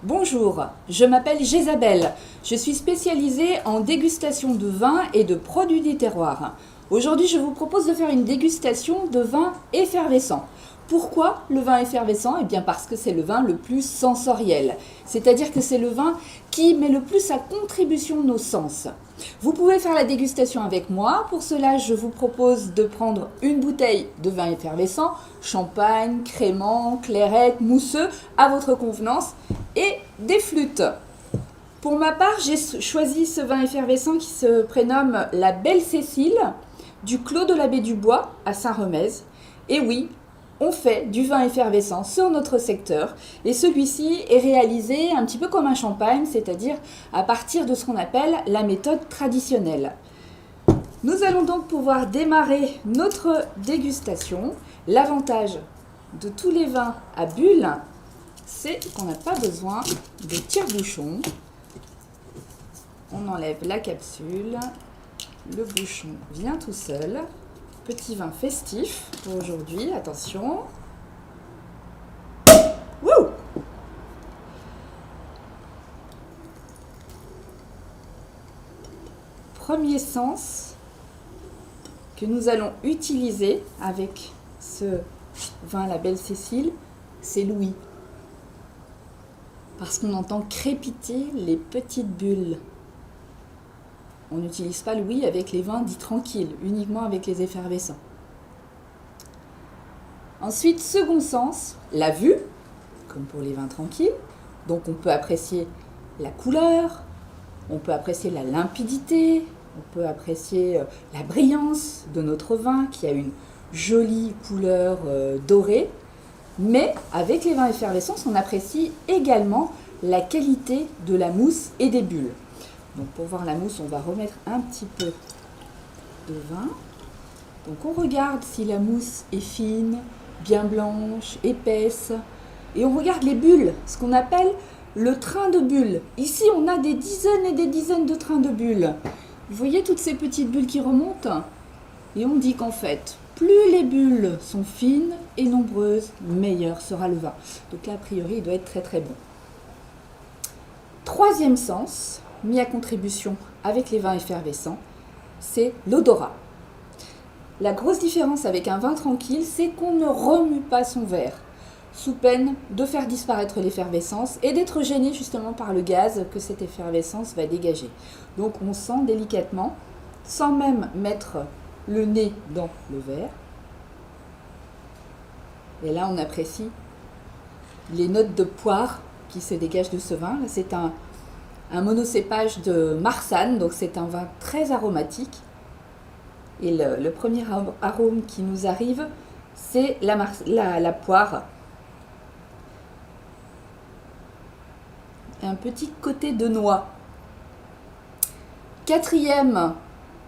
Bonjour, je m'appelle Jésabelle. Je suis spécialisée en dégustation de vin et de produits du terroir. Aujourd'hui, je vous propose de faire une dégustation de vin effervescent. Pourquoi le vin effervescent? Eh bien parce que c'est le vin le plus sensoriel. C'est-à-dire que c'est le vin qui met le plus à contribution nos sens. Vous pouvez faire la dégustation avec moi. Pour cela, je vous propose de prendre une bouteille de vin effervescent, champagne, crémant, clairette, mousseux, à votre convenance, et des flûtes. Pour ma part, j'ai choisi ce vin effervescent qui se prénomme la Belle Cécile du Clos de l'Abbé du Bois à Saint-Remez. Et oui, on fait du vin effervescent sur notre secteur et celui-ci est réalisé un petit peu comme un champagne, c'est-à-dire à partir de ce qu'on appelle la méthode traditionnelle. Nous allons donc pouvoir démarrer notre dégustation. L'avantage de tous les vins à bulles, c'est qu'on n'a pas besoin de tire-bouchon. On enlève la capsule, le bouchon vient tout seul. Petit vin festif pour aujourd'hui, attention. Wouh! Premier sens que nous allons utiliser avec ce vin La Belle Cécile, c'est l'ouïe. Parce qu'on entend crépiter les petites bulles. On n'utilise pas l'ouïe avec les vins dits tranquilles, uniquement avec les effervescents. Ensuite, second sens, la vue, comme pour les vins tranquilles. Donc on peut apprécier la couleur, on peut apprécier la limpidité, on peut apprécier la brillance de notre vin qui a une jolie couleur dorée. Mais avec les vins effervescents, on apprécie également la qualité de la mousse et des bulles. Donc pour voir la mousse, on va remettre un petit peu de vin. Donc on regarde si la mousse est fine, bien blanche, épaisse. Et on regarde les bulles, ce qu'on appelle le train de bulles. Ici, on a des dizaines et des dizaines de trains de bulles. Vous voyez toutes ces petites bulles qui remontent? Et on dit qu'en fait, plus les bulles sont fines et nombreuses, meilleur sera le vin. Donc là, a priori, il doit être très très bon. Troisième sens, mis à contribution avec les vins effervescents, c'est l'odorat. La grosse différence avec un vin tranquille, c'est qu'on ne remue pas son verre, sous peine de faire disparaître l'effervescence et d'être gêné justement par le gaz que cette effervescence va dégager. Donc on sent délicatement, sans même mettre le nez dans le verre. Et là on apprécie les notes de poire qui se dégagent de ce vin. C'est un monocépage de Marsanne, donc c'est un vin très aromatique. Et le premier arôme qui nous arrive, c'est la poire. Un petit côté de noix. Quatrième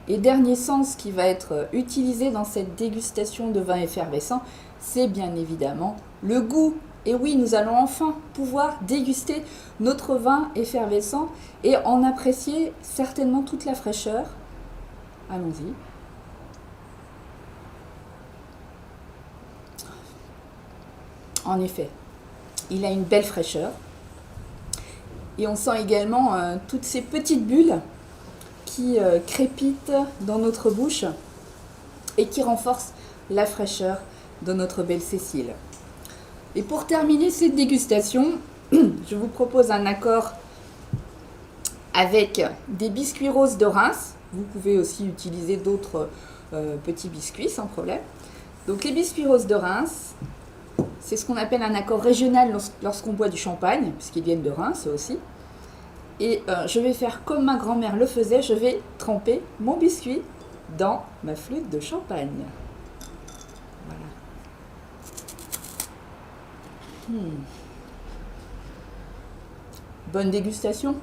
et dernier sens qui va être utilisé dans cette dégustation de vin effervescent, c'est bien évidemment le goût. Et oui, nous allons enfin pouvoir déguster notre vin effervescent et en apprécier certainement toute la fraîcheur. Allons-y. En effet, il a une belle fraîcheur. Et on sent également toutes ces petites bulles qui crépitent dans notre bouche et qui renforcent la fraîcheur de notre Belle Cécile. Et pour terminer cette dégustation, je vous propose un accord avec des biscuits roses de Reims. Vous pouvez aussi utiliser d'autres petits biscuits sans problème. Donc les biscuits roses de Reims, c'est ce qu'on appelle un accord régional lorsqu'on boit du champagne, puisqu'ils viennent de Reims aussi. Et je vais faire comme ma grand-mère le faisait, je vais tremper mon biscuit dans ma flûte de champagne. Voilà. Bonne dégustation!